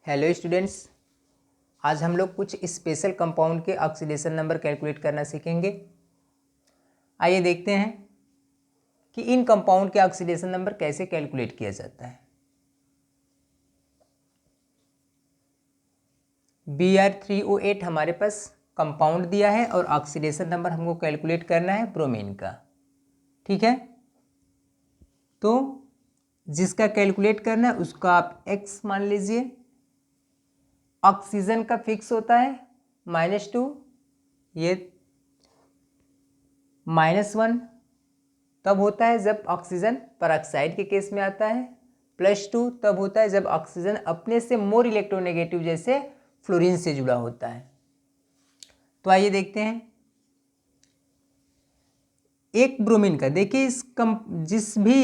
Hello students, आज हम लोग कुछ स्पेशल कंपाउंड के ऑक्सीडेशन नंबर कैलकुलेट करना सीखेंगे। आइए देखते हैं कि इन कंपाउंड के ऑक्सीडेशन नंबर कैसे कैलकुलेट किया जाता है। Br3O8 हमारे पास कंपाउंड दिया है और ऑक्सीडेशन नंबर हमको कैलकुलेट करना है ब्रोमीन का। ठीक है, तो जिसका कैलकुलेट करना है उसका आप x मान लीजिए। ऑक्सीजन का फिक्स होता है -2, ये -1 तब होता है जब ऑक्सीजन पेरोक्साइड के केस में आता है, +2 तब होता है जब ऑक्सीजन अपने से मोर इलेक्ट्रोनेगेटिव जैसे फ्लोरीन से जुड़ा होता है। तो आइए देखते हैं एक ब्रोमीन का। देखिए जिस भी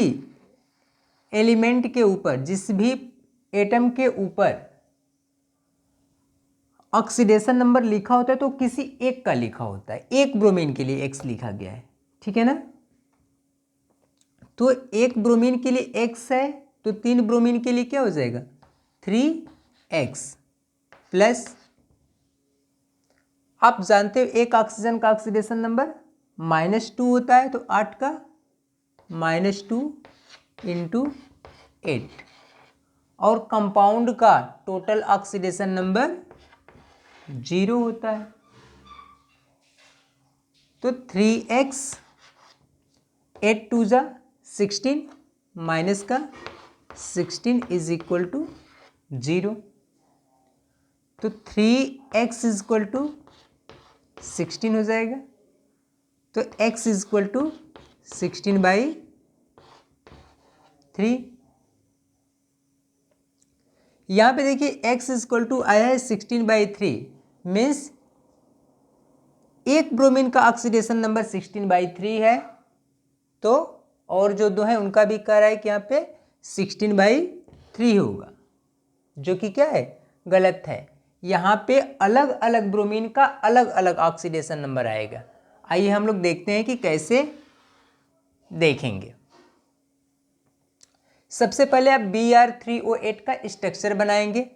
एलिमेंट के ऊपर, जिस भी एटम के ऊपर ऑक्सीडेशन नंबर लिखा होता है तो किसी एक का लिखा होता है। एक ब्रोमीन के लिए x लिखा गया है, ठीक है ना। तो एक ब्रोमीन के लिए x है तो 3 ब्रोमीन के लिए क्या हो जाएगा 3x प्लस, आप जानते हो एक ऑक्सीजन का ऑक्सीडेशन नंबर -2 होता है, तो 8 का -2 × 8 और कंपाउंड का टोटल ऑक्सीडेशन नंबर 0 होता है। तो 3x 8 2 जा 16 माइनस का 16 इज इक्वल टू 0। तो 3x इज इक्वल टू 16 हो जाएगा। तो x इज इक्वल टू 16/3। यहाँ पे देखिए x इज इक्वल टू आया है 16/3, मीन्स एक ब्रोमीन का ऑक्सीडेशन नंबर 16/3 है, तो और जो दो है उनका भी कह रहा है कि यहाँ पे 16/3 होगा, जो कि क्या है गलत है। यहाँ पे अलग अलग ब्रोमीन का अलग अलग ऑक्सीडेशन नंबर आएगा। आइए हम लोग देखते हैं कि कैसे देखेंगे। सबसे पहले आप Br3O8 का स्ट्रक्चर बनाएंगे।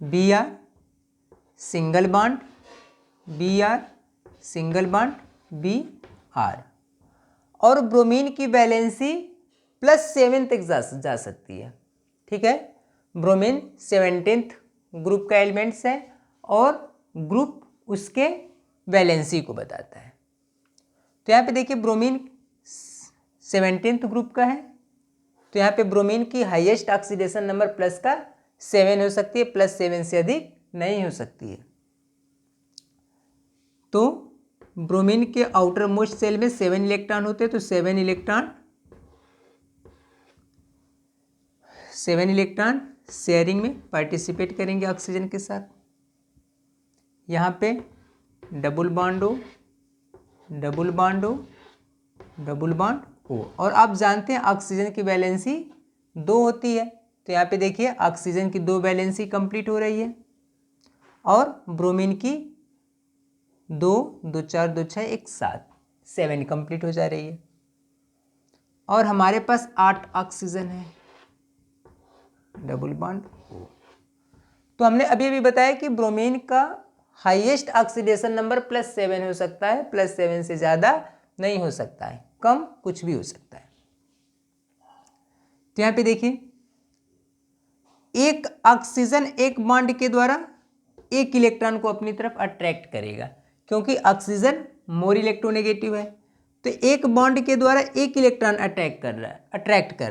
Br single bond, Br single bond Br, और ब्रोमीन की वैलेंसी +7 तक जा सकती है। ठीक है, ब्रोमीन 17th ग्रुप का एलिमेंट्स है और ग्रुप उसके वैलेंसी को बताता है। तो यहाँ पे देखिए ब्रोमीन 17th ग्रुप का है, तो यहाँ पे ब्रोमीन की हाईएस्ट ऑक्सीडेशन नंबर प्लस का 7 हो सकती है, +7 से अधिक नहीं हो सकती है। तो ब्रोमीन के आउटर मोस्ट सेल में 7 इलेक्ट्रॉन होते हैं, तो 7 इलेक्ट्रॉन शेयरिंग में पार्टिसिपेट करेंगे ऑक्सीजन के साथ। यहाँ पे double bond O, double bond O, double bond O, और आप जानते हैं ऑक्सीजन की वैलेंसी 2 होती है, तो यहाँ पे देखिए ऑक्सीजन की 2 वैलेंसी कंप्लीट हो रही है और ब्रोमीन की 2 2 4 2 6 1 7 कंप्लीट हो जा रही है। और हमारे पास 8 ऑक्सीजन है, डबल बॉन्ड O। तो हमने अभी अभी बताया कि ब्रोमीन का हाईएस्ट ऑक्सीडेशन नंबर +7 हो सकता है, +7 से ज़्यादा नहीं हो सकता है, कम कुछ भी हो सकता है। तो यहाँ पे देखिए एक ऑक्सीजन एक बॉन्ड के द्वारा एक इलेक्ट्रॉन को अपनी तरफ अट्रैक्ट करेगा, क्योंकि ऑक्सीजन मोर इलेक्ट्रोनेगेटिव है, तो एक बॉन्ड के द्वारा एक इलेक्ट्रॉन अट्रैक्ट कर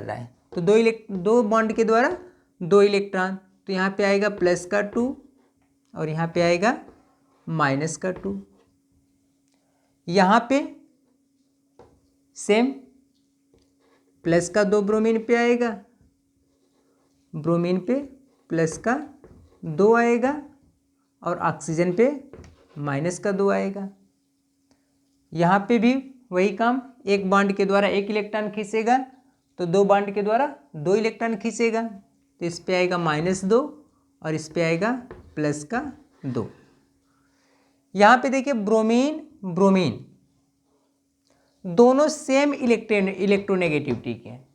रहा है, तो दो बॉन्ड के द्वारा 2 इलेक्ट्रॉन, तो यहाँ पे आएगा +2 और यहाँ पे आएगा -2। यहाँ पे सेम +2 ब्रोमीन पे आएगा, ब्रोमीन पे +2 आएगा और ऑक्सीजन पे -2 आएगा। यहाँ पे भी वही काम, एक बॉन्ड के द्वारा एक इलेक्ट्रॉन खींचेगा तो 2 बॉन्ड के द्वारा 2 इलेक्ट्रॉन खींचेगा, तो इस पे आएगा -2 और इस पे आएगा +2। यहाँ पे देखिए ब्रोमीन दोनों सेम इलेक्ट्रोनेगेटिविटी के हैं,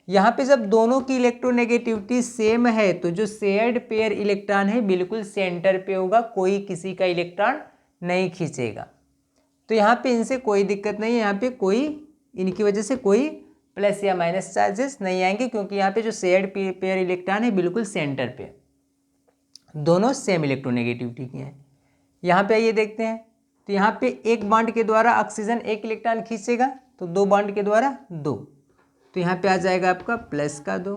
यहाँ पे जब दोनों की इलेक्ट्रोनेगेटिविटी सेम है तो जो शेयर्ड पेयर इलेक्ट्रॉन है बिल्कुल सेंटर पे होगा, कोई किसी का इलेक्ट्रॉन नहीं खींचेगा। तो यहाँ पे इनसे कोई दिक्कत नहीं है, यहाँ पे कोई इनकी वजह से कोई प्लस या माइनस चार्जेस नहीं आएंगे, क्योंकि यहाँ पे जो शेयर्ड पेयर इलेक्ट्रॉन है बिल्कुल सेंटर पे, दोनों सेम इलेक्ट्रोनेगेटिविटी के हैं। यहाँ पे आइए देखते हैं, तो यहाँ पे एक बॉन्ड के द्वारा ऑक्सीजन एक इलेक्ट्रॉन खींचेगा, तो दो बॉन्ड के द्वारा दो, तो यहाँ पे आ जाएगा आपका प्लस का 2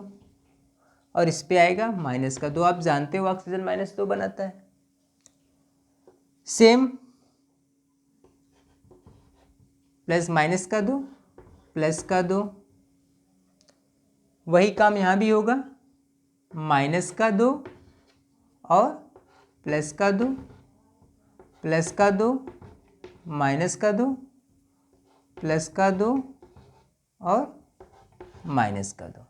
और इस पे आएगा माइनस का 2। आप जानते हो ऑक्सीजन -2 बनाता है। सेम प्लस माइनस का 2 प्लस का 2, वही काम यहाँ भी होगा, माइनस का 2 और प्लस का 2, प्लस का 2 माइनस का 2, प्लस का 2 और माइनस का 2।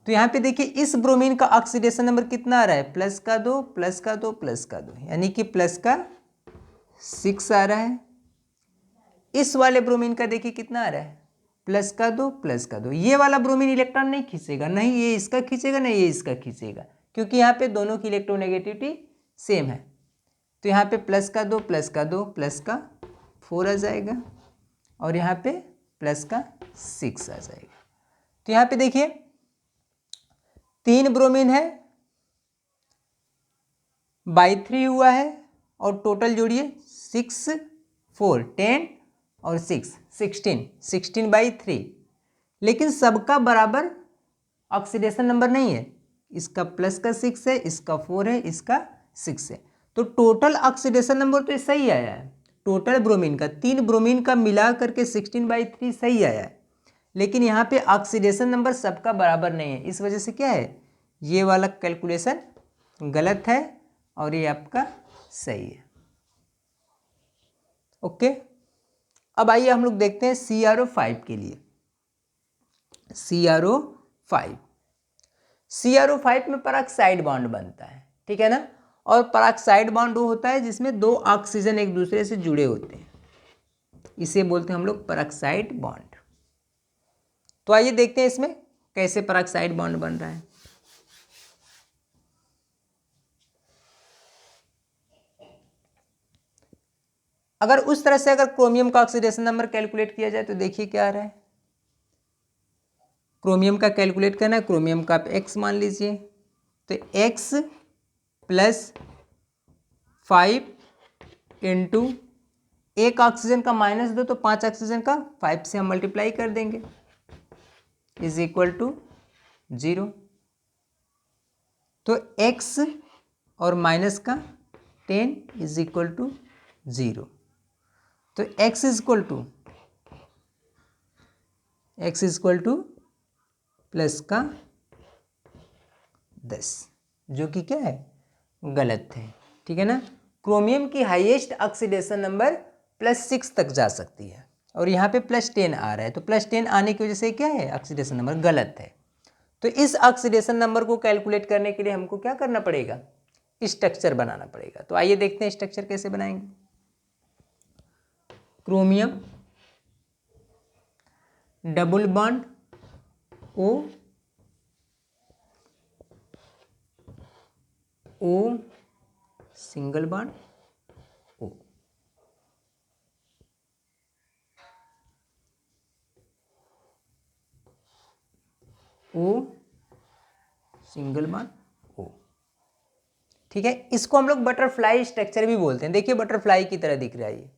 तो यहाँ पे देखिए इस ब्रोमीन का ऑक्सीडेशन नंबर कितना आ रहा है, प्लस का 2 प्लस का 2 प्लस का 2, यानी कि प्लस का 6 आ रहा है। इस वाले ब्रोमीन का देखिए कितना आ रहा है, प्लस का 2 प्लस का 2। ये वाला ब्रोमीन इलेक्ट्रॉन नहीं खींचेगा, नहीं ये इसका खींचेगा नहीं ये इसका खींचेगा, क्योंकि यहाँ पे दोनों की इलेक्ट्रोनेगेटिविटी सेम है। तो यहाँ पे प्लस का 2 प्लस का 2 प्लस का 4 आ जाएगा और यहाँ पे प्लस का 6 आ जाएगा। तो यहाँ पे देखिए 3 ब्रोमीन है, बाई 3 हुआ है और टोटल जोड़िए 6 4 10 और 6 16 बाई 3, लेकिन सबका बराबर ऑक्सीडेशन नंबर नहीं है। इसका प्लस का 6 है, इसका 4 है, इसका 6 है, तो टोटल ऑक्सीडेशन नंबर तो सही आया है। टोटल ब्रोमीन का 3 ब्रोमीन का मिला करके 16/3 सही आया है, लेकिन यहाँ पे ऑक्सीडेशन नंबर सबका बराबर नहीं है। इस वजह से क्या है, ये वाला कैलकुलेशन गलत है और ये आपका सही है। ओके, अब आइए हम लोग देखते हैं CrO5 के लिए। CrO5 में परऑक्साइड बॉन्ड बनता है, ठीक है ना। और परऑक्साइड बॉन्ड वो होता है जिसमें 2 ऑक्सीजन एक दूसरे से जुड़े होते हैं, इसे बोलते हैं हम लोग परऑक्साइड बॉन्ड। तो आइए देखते हैं इसमें कैसे परऑक्साइड बॉन्ड बन रहा है। अगर उस तरह से अगर क्रोमियम का ऑक्सीडेशन नंबर कैलकुलेट किया जाए तो देखिए क्या आ रहा है। क्रोमियम का कैलकुलेट करना है, क्रोमियम का आप x मान लीजिए, तो x + 5 इंटू एक ऑक्सीजन का -2 तो 5 ऑक्सीजन का 5 से हम मल्टीप्लाई कर देंगे, इज इक्वल टू 0। तो x और माइनस का 10 इज इक्वल टू 0। तो x is equal two plus का 10, जो कि क्या है, गलत है, ठीक है ना। क्रोमियम की हाईएस्ट ऑक्सीडेशन नंबर +6 तक जा सकती है और यहाँ पे +10 आ रहा है, तो +10 आने की वजह से क्या है, ऑक्सीडेशन नंबर गलत है। तो इस ऑक्सीडेशन नंबर को कैलकुलेट करने के लिए हमको क्या करना पड़ेगा, स्ट्रक्चर बनाना पड़ेगा। तो आइए देखते हैं स्ट्रक्चर कैसे बनाएंगे। Chromium double bond O single bond O, O single bond O, ठीक है। इसको हम लोग बटरफ्लाई स्ट्रक्चर भी बोलते हैं। देखिए बटरफ्लाई की तरह दिख रहा है ये,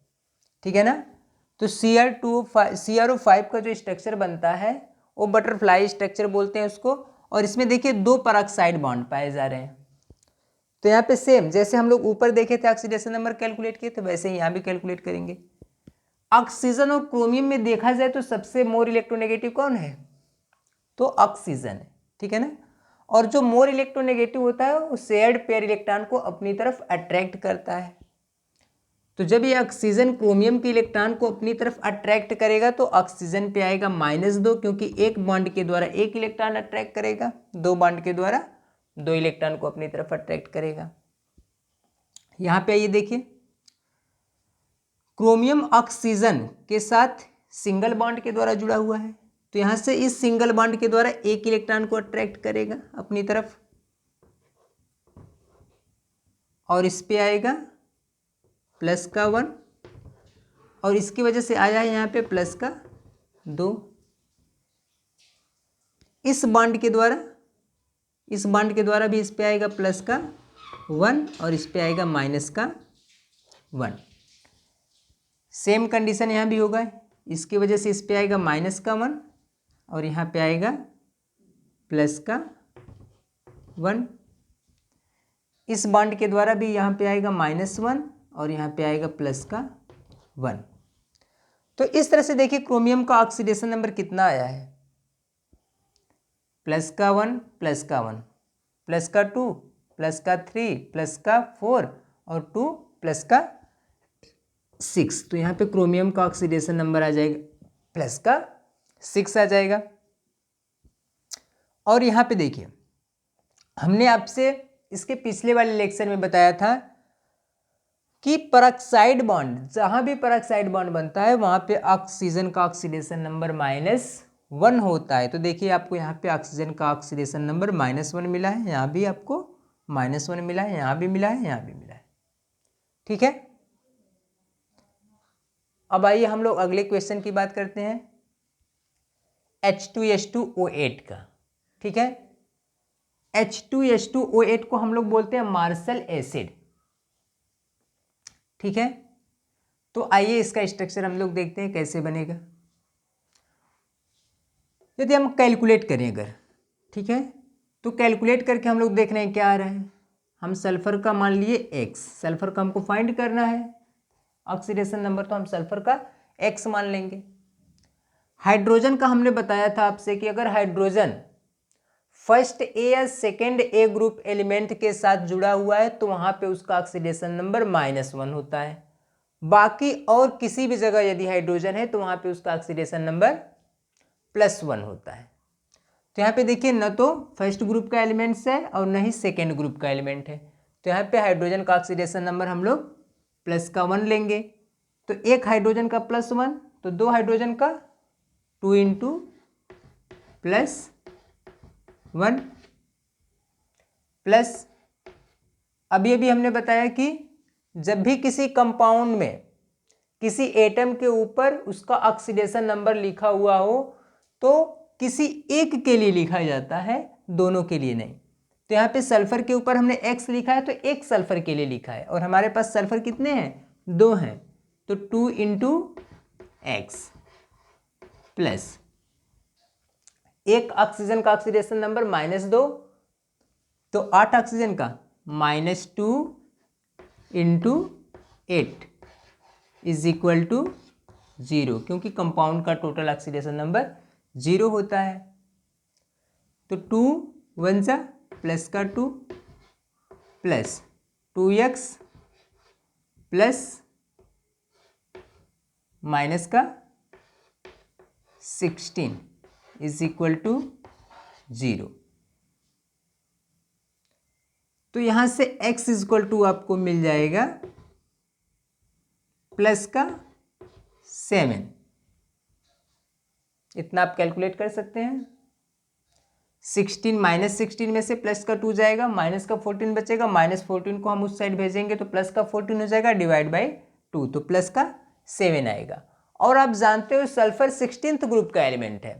ठीक है ना। तो CrO5 का जो स्ट्रक्चर बनता है वो बटरफ्लाई स्ट्रक्चर बोलते हैं उसको। और इसमें देखिए 2 परऑक्साइड बॉन्ड पाए जा रहे हैं। तो यहाँ पे सेम जैसे हम लोग ऊपर देखे थे ऑक्सीडेशन नंबर कैलकुलेट किए थे, वैसे ही यहाँ भी कैलकुलेट करेंगे। ऑक्सीजन और क्रोमियम में देखा जाए तो सबसे मोर इलेक्ट्रोनेगेटिव कौन है, तो ऑक्सीजन है, ठीक है ना। और जो मोर इलेक्ट्रोनेगेटिव होता है वो शेयर्ड पेयर इलेक्ट्रॉन को अपनी तरफ अट्रैक्ट करता है। तो जब ये ऑक्सीजन क्रोमियम के इलेक्ट्रॉन को अपनी तरफ अट्रैक्ट करेगा तो ऑक्सीजन पे आएगा -2, क्योंकि एक बॉन्ड के द्वारा एक इलेक्ट्रॉन अट्रैक्ट करेगा, 2 बॉन्ड के द्वारा 2 इलेक्ट्रॉन को अपनी तरफ अट्रैक्ट करेगा। यहाँ पे आइए देखिए, क्रोमियम ऑक्सीजन के साथ सिंगल बॉन्ड के द्वारा जुड़ा हुआ है, तो यहाँ से इस सिंगल बॉन्ड के द्वारा एक इलेक्ट्रॉन को अट्रैक्ट करेगा अपनी तरफ और इस पे आएगा प्लस का 1 और इसकी वजह से आया है यहाँ पे प्लस का 2। इस बॉन्ड के द्वारा भी इस पे आएगा प्लस का 1 और इस पे आएगा माइनस का 1। सेम कंडीशन यहाँ भी होगा, इसकी वजह से इस पे आएगा माइनस का 1 और यहाँ पे आएगा प्लस का 1। इस बॉन्ड के द्वारा भी यहाँ पे आएगा -1 और यहाँ पे आएगा प्लस का 1। तो इस तरह से देखिए क्रोमियम का ऑक्सीडेशन नंबर कितना आया है, प्लस का 1 प्लस का 1 प्लस का 2 प्लस का 3 प्लस का 4 और 2 प्लस का 6। तो यहाँ पे क्रोमियम का ऑक्सीडेशन नंबर आ जाएगा प्लस का 6 आ जाएगा। और यहाँ पे देखिए हमने आपसे इसके पिछले वाले लेक्चर में बताया था कि परऑक्साइड बॉन्ड, जहाँ भी परऑक्साइड बॉन्ड बनता है वहाँ पे ऑक्सीजन का ऑक्सीडेशन नंबर -1 होता है। तो देखिए आपको यहाँ पे ऑक्सीजन का ऑक्सीडेशन नंबर -1 मिला है, यहाँ भी आपको -1 मिला है, यहाँ भी मिला है, यहाँ भी मिला है। ठीक है, अब आइए हम लोग अगले क्वेश्चन की बात करते हैं H2H2O8 का। ठीक है, H2H2O8 को हम लोग बोलते हैं मार्शल एसिड। ठीक है, तो आइए इसका स्ट्रक्चर हम लोग देखते हैं कैसे बनेगा। यदि हम कैलकुलेट करें अगर, ठीक है, तो कैलकुलेट करके हम लोग देख रहे हैं क्या आ रहा है। हम सल्फर का मान लिए X, सल्फर का हमको फाइंड करना है ऑक्सीडेशन नंबर, तो हम सल्फर का X मान लेंगे। हाइड्रोजन का हमने बताया था आपसे कि अगर हाइड्रोजन फर्स्ट ए या सेकेंड ए ग्रुप एलिमेंट के साथ जुड़ा हुआ है तो वहाँ पे उसका ऑक्सीडेशन नंबर -1 होता है। बाकी और किसी भी जगह यदि हाइड्रोजन है तो वहाँ पे उसका ऑक्सीडेशन नंबर +1 होता है। तो यहाँ पे देखिए न तो फर्स्ट ग्रुप का एलिमेंट्स है और न ही सेकेंड ग्रुप का एलिमेंट है, तो यहाँ पे हाइड्रोजन का ऑक्सीडेशन नंबर हम लोग +1 लेंगे। तो एक हाइड्रोजन का +1 तो 2 हाइड्रोजन का 2 × +1 प्लस अभी हमने बताया कि जब भी किसी कंपाउंड में किसी एटम के ऊपर उसका ऑक्सीडेशन नंबर लिखा हुआ हो तो किसी एक के लिए लिखा जाता है, दोनों के लिए नहीं। तो यहाँ पे सल्फर के ऊपर हमने X लिखा है तो एक सल्फर के लिए लिखा है और हमारे पास सल्फर कितने हैं, 2 हैं, तो 2 × X प्लस एक ऑक्सीजन का ऑक्सीडेशन नंबर -2 तो 8 ऑक्सीजन का -2 × 8 इज इक्वल टू 0, क्योंकि कंपाउंड का टोटल ऑक्सीडेशन नंबर 0 होता है। तो 2 1 जा प्लस का 2 प्लस 2x प्लस माइनस का 16 इज इक्वल टू 0। तो यहाँ से x इज इक्वल टू आपको मिल जाएगा प्लस का 7। इतना आप कैलकुलेट कर सकते हैं। 16 -16 में से प्लस का 2 जाएगा, माइनस का 14 बचेगा, -14 को हम उस साइड भेजेंगे तो प्लस का 14 हो जाएगा डिवाइड बाई 2, तो प्लस का 7 आएगा। और आप जानते हो सल्फर 16th ग्रुप का एलिमेंट है,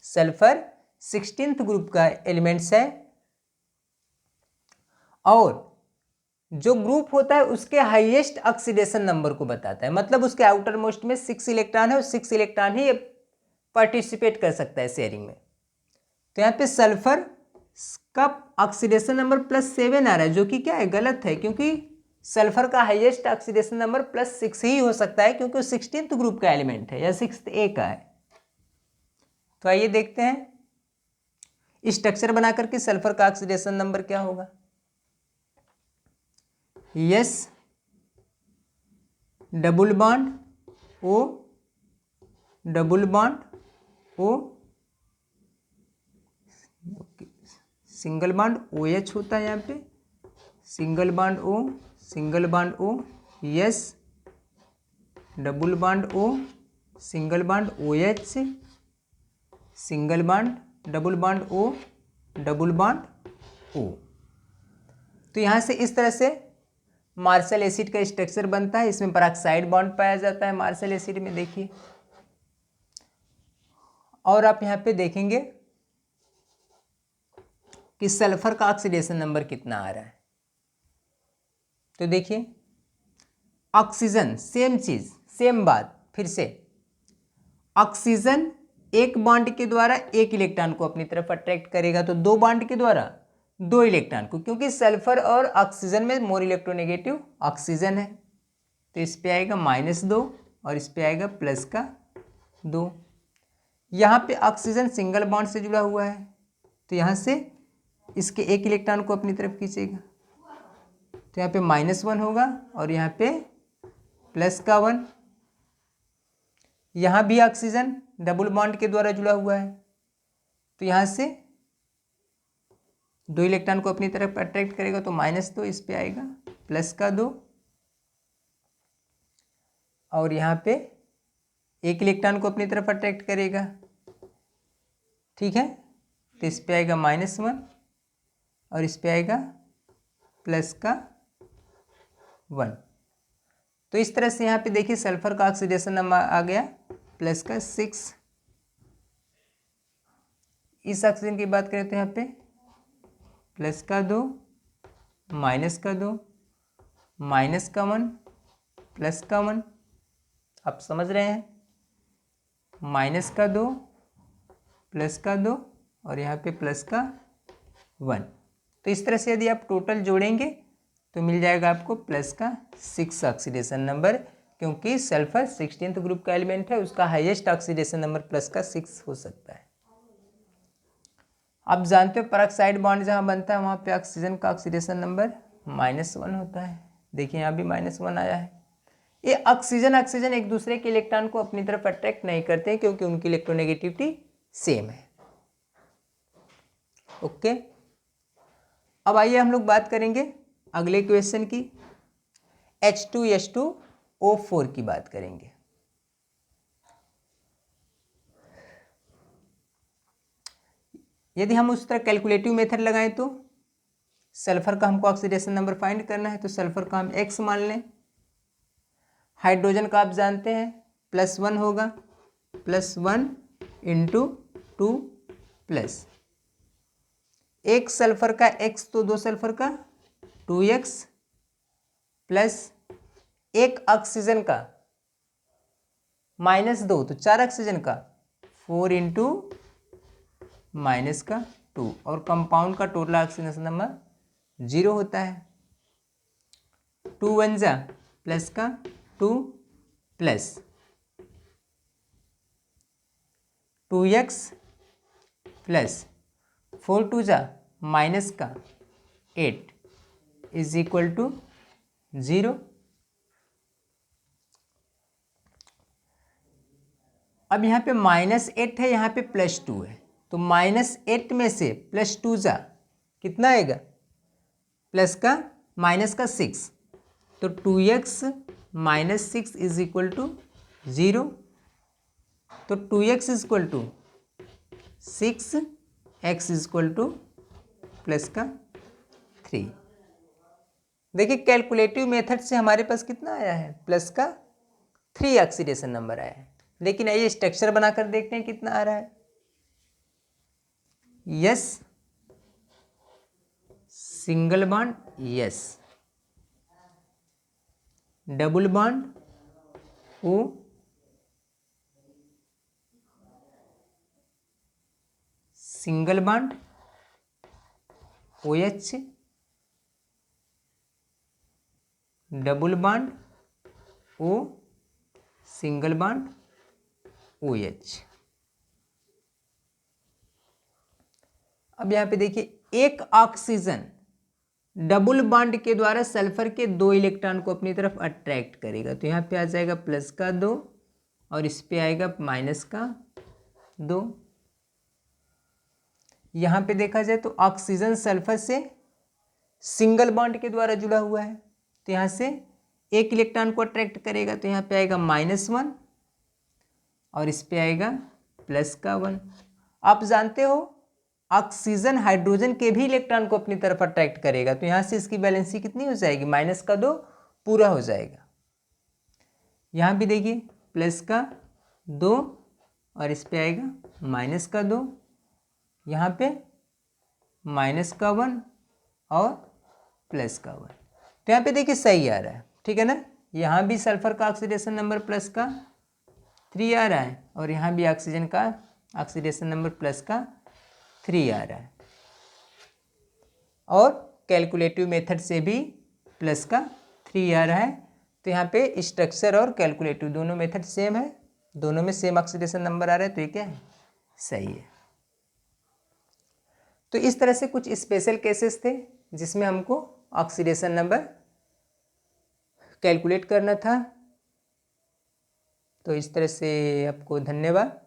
सल्फर 16th ग्रुप का एलिमेंट्स है और जो ग्रुप होता है उसके हाईएस्ट ऑक्सीडेशन नंबर को बताता है, मतलब उसके आउटर मोस्ट में 6 इलेक्ट्रॉन है और 6 इलेक्ट्रॉन ही पार्टिसिपेट कर सकता है शेयरिंग में। तो यहाँ पे सल्फर का ऑक्सीडेशन नंबर +7 आ रहा है, जो कि क्या है, गलत है, क्योंकि सल्फर का हाईएस्ट ऑक्सीडेशन नंबर +6 ही हो सकता है क्योंकि वो 16th ग्रुप का एलिमेंट है या 6th ए का है। तो आइए देखते हैं स्ट्रक्चर बना करके सल्फर का ऑक्सीडेशन नंबर क्या होगा। Yes, double bond O, double bond O, single bond OH होता है यहाँ पे, single bond O, single bond O, yes, double bond O, single bond OH, single bond, double bond O, double bond O। तो यहाँ से इस तरह से मार्शल एसिड का स्ट्रक्चर बनता है। इसमें पेरोक्साइड बॉन्ड पाया जाता है मार्शल एसिड में, देखिए। और आप यहाँ पे देखेंगे कि सल्फर का ऑक्सीडेशन नंबर कितना आ रहा है। तो देखिए ऑक्सीजन, सेम चीज, सेम बात फिर से। ऑक्सीजन एक बॉन्ड के द्वारा एक इलेक्ट्रॉन को अपनी तरफ अट्रैक्ट करेगा, तो दो बॉन्ड के द्वारा दो इलेक्ट्रॉन को, क्योंकि सल्फर और ऑक्सीजन में मोर इलेक्ट्रोनेगेटिव ऑक्सीजन है। तो इस पे आएगा -2 और इस पे आएगा +2। यहाँ पे ऑक्सीजन सिंगल बॉन्ड से जुड़ा हुआ है, तो यहाँ से इसके एक इलेक्ट्रॉन को अपनी तरफ खींचेगा, तो यहाँ पे -1 होगा और यहाँ पे +1। यहाँ भी ऑक्सीजन डबल बॉन्ड के द्वारा जुड़ा हुआ है, तो यहाँ से दो इलेक्ट्रॉन को अपनी तरफ अट्रैक्ट करेगा, तो -2, इस पे आएगा +2। और यहाँ पे एक इलेक्ट्रॉन को अपनी तरफ अट्रैक्ट करेगा, ठीक है। तो इस पे आएगा -1 और इस पे आएगा +1। तो इस तरह से यहाँ पे देखिए सल्फर का ऑक्सीडेशन नंबर आ गया +6। इस ऑक्सीजन की बात करें तो यहाँ पे +2, -2, -1, +1। आप समझ रहे हैं, -2, +2 और यहाँ पे +1। तो इस तरह से यदि आप टोटल जोड़ेंगे तो मिल जाएगा आपको +6 ऑक्सीडेशन नंबर, क्योंकि सल्फर 16th ग्रुप का एलिमेंट है, उसका हाईएस्ट ऑक्सीडेशन नंबर +6 हो सकता है। आप जानते हो पेरोक्साइड बॉन्ड जहाँ बनता है वहाँ पे ऑक्सीजन का ऑक्सीडेशन नंबर -1 होता है। देखिए यहाँ भी -1 आया है। ये ऑक्सीजन एक दूसरे के इलेक्ट्रॉन को अपनी तरफ अट्रैक्ट नहीं करते, क्योंकि उनकी इलेक्ट्रोनेगेटिविटी सेम है। ओके, अब आइए हम लोग बात करेंगे अगले क्वेश्चन की, H2SO4 की बात करेंगे। यदि हम उस तरह कैलकुलेटिव मेथड लगाएं तो सल्फर का हमको ऑक्सीडेशन नंबर फाइंड करना है, तो सल्फर का हम X मान लें। हाइड्रोजन का आप जानते हैं +1 होगा, +1 × 2+, एक सल्फर का X तो दो सल्फर का 2x, प्लस एक ऑक्सीजन का -2 तो 4 ऑक्सीजन का 4 × -2, और कंपाउंड का टोटल ऑक्सीडेशन नंबर 0 होता है। 2 1 जा +2 प्लस 2x प्लस 4 2 जा -8 = 0। अब यहाँ पे -8 है, यहाँ पे +2 है, तो -8 में से +2 जा कितना आएगा, प्लस का माइनस का 6, तो 2x - 6 = 0। तो 2x = 6, x = +3। देखिए कैलकुलेटिव मेथड से हमारे पास कितना आया है, +3 ऑक्सीडेशन नंबर आया है। लेकिन आइए स्ट्रक्चर बनाकर देखते हैं कितना आ रहा है। Yes, single bond yes, double bond O, single bond OH, double bond O, single bond OH। अब यहाँ पे देखिए एक ऑक्सीजन डबल बॉन्ड के द्वारा सल्फर के 2 इलेक्ट्रॉन को अपनी तरफ अट्रैक्ट करेगा, तो यहाँ पे आ जाएगा +2 और इस पे आएगा -2। यहाँ पे देखा जाए तो ऑक्सीजन सल्फर से सिंगल बॉन्ड के द्वारा जुड़ा हुआ है, तो यहाँ से एक इलेक्ट्रॉन को अट्रैक्ट करेगा, तो यहाँ पे आएगा -1 और इस पे आएगा +1। आप जानते हो ऑक्सीजन हाइड्रोजन के भी इलेक्ट्रॉन को अपनी तरफ अट्रैक्ट करेगा, तो यहाँ से इसकी वैलेंसी कितनी हो जाएगी, -2 पूरा हो जाएगा। यहाँ भी देखिए +2 और इस पे आएगा -2, यहाँ पे -1 और +1। तो यहाँ पे देखिए सही आ रहा है, ठीक है ना। यहाँ भी सल्फर का ऑक्सीडेशन नंबर +3 आ रहा है और यहाँ भी ऑक्सीजन का ऑक्सीडेशन नंबर +3 आ रहा है। और कैलकुलेटिव मेथड से भी +3 आ रहा है। तो यहाँ पे स्ट्रक्चर और कैलकुलेटिव दोनों मेथड सेम है, दोनों में सेम ऑक्सीडेशन नंबर आ रहा है, तो ये क्या है, सही है। तो इस तरह से कुछ स्पेशल केसेस थे जिसमें हमको ऑक्सीडेशन नंबर कैलकुलेट करना था। तो इस तरह से आपको धन्यवाद।